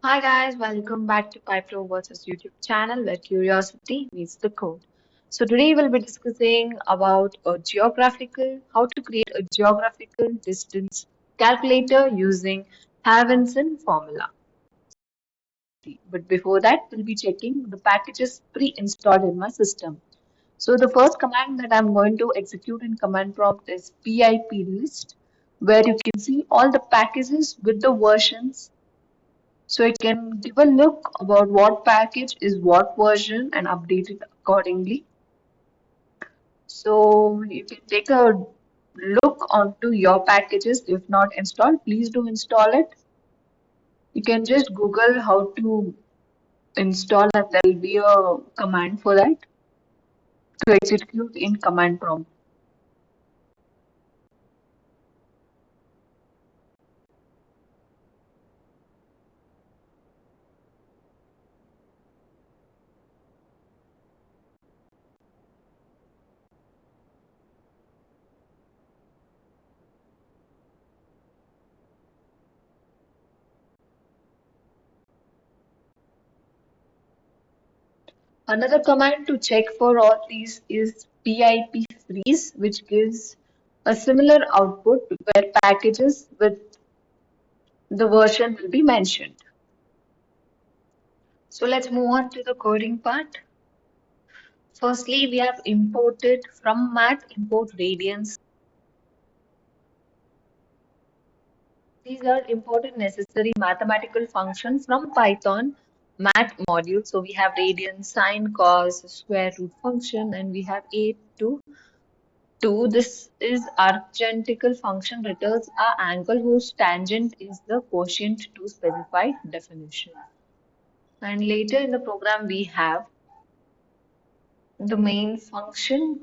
Hi guys, welcome back to Pypro versus YouTube channel where curiosity meets the code. So today we'll be discussing about how to create a geographical distance calculator using Haversine formula. But before that, we'll be checking the packages pre-installed in my system. So the first command that I'm going to execute in command prompt is pip list, where you can see all the packages with the versions so I can give a look about what package is what version and update it accordingly. So you can take a look onto your packages. If not installed, please do install it. You can just Google how to install and there will be a command for that to execute in command prompt. Another command to check for all these is pip freeze, which gives a similar output where packages with the version will be mentioned. So let's move on to the coding part. Firstly, we have imported from math import radians. These are important necessary mathematical functions from Python math module. So we have radian, sine, cos, square root function, and we have a to 2. This is argentical function returns a angle whose tangent is the quotient to specified definition. And later in the program we have the main function,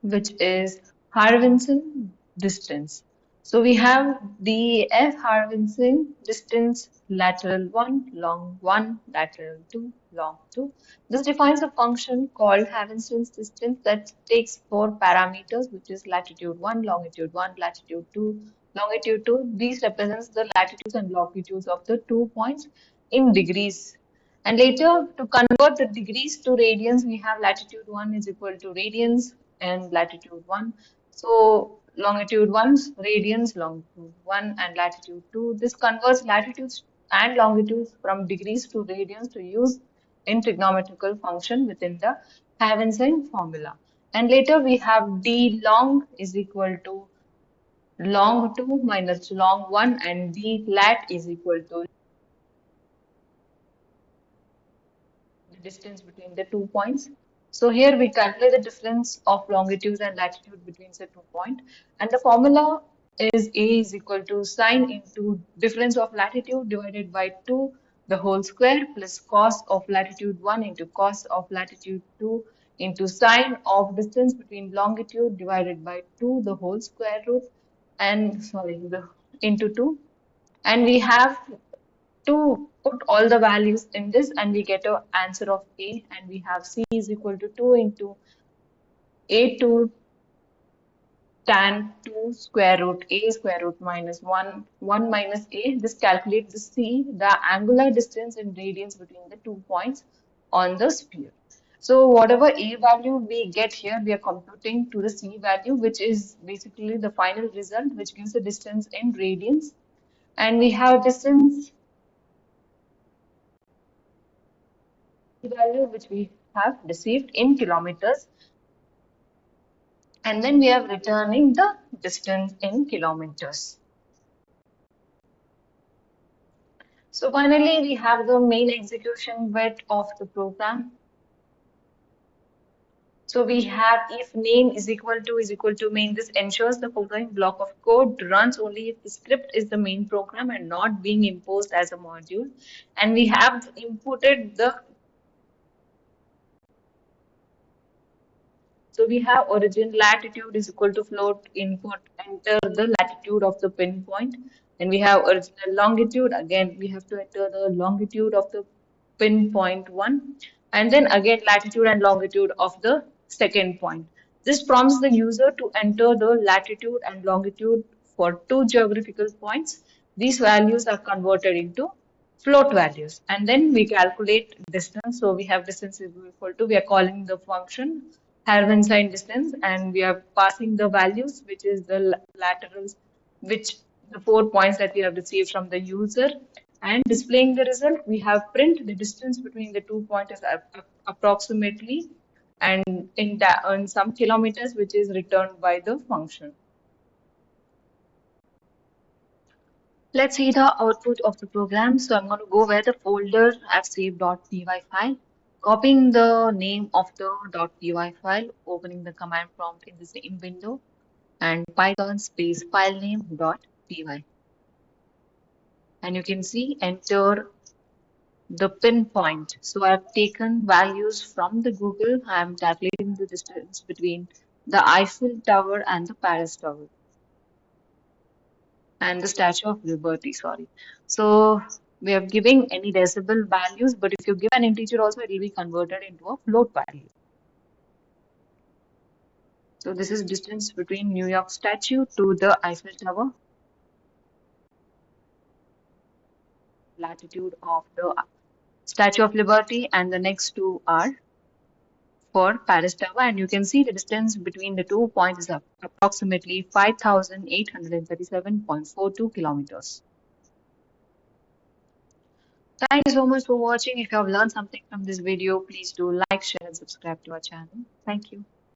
which is Haversine distance. So we have the F Haversine distance lateral 1, long 1, lateral 2, long 2. This defines a function called Haversine's distance that takes four parameters, which is latitude 1, longitude 1, latitude 2, longitude 2. These represents the latitudes and longitudes of the 2 points in degrees. And later, to convert the degrees to radians, we have latitude 1 is equal to radians and latitude 1. So longitude 1 radians, longitude 1 and latitude 2. This converts latitudes and longitudes from degrees to radians to use in trigonometrical function within the Haversine formula. And later we have d long is equal to long 2 minus long 1 and d lat is equal to the distance between the 2 points. So here we calculate the difference of longitude and latitude between the 2 points, and the formula is A is equal to sine into difference of latitude divided by 2 the whole square plus cos of latitude 1 into cos of latitude 2 into sine of distance between longitude divided by 2 the whole square root and sorry the into 2, and we have to put all the values in this and we get an answer of A, and we have C is equal to 2 into A2 tan 2 square root A square root minus 1 1 minus A. This calculates the C, the angular distance in radians between the 2 points on the sphere. So whatever A value we get here, we are computing to the C value, which is basically the final result, which gives the distance in radians. And we have distance value which we have received in kilometers, and then we are returning the distance in kilometers. So finally we have the main execution bit of the program. So we have if name is equal to main. This ensures the following block of code runs only if the script is the main program and not being imposed as a module. And we have inputted the So we have origin latitude is equal to float input, enter the latitude of the pinpoint. And we have original longitude. Again, we have to enter the longitude of the pinpoint one. And then again, latitude and longitude of the second point. This prompts the user to enter the latitude and longitude for two geographical points. These values are converted into float values, and then we calculate distance. So we have distance is equal to, we are calling the function Haversine distance, and we are passing the values, which is the laterals, which the 4 points that we have received from the user, and displaying the result. We have print the distance between the 2 points is approximately, and in some kilometers, which is returned by the function. Let's see the output of the program. So I'm going to go where the folder I've saved .py file, copying the name of the .py file, opening the command prompt in the same window, and Python space file name .py. And you can see enter the pinpoint. So I've taken values from the Google. I'm calculating the distance between the Eiffel Tower and the Paris Tower. And the Statue of Liberty, sorry. So we are giving any decibel values, but if you give an integer also, it will be converted into a float value. So this is distance between New York statue to the Eiffel Tower, latitude of the Statue of Liberty, and the next two are for Paris Tower. And you can see the distance between the 2 points is approximately 5,837.42 kilometers. Thank you so much for watching. If you have learned something from this video, please do like, share, and subscribe to our channel. Thank you.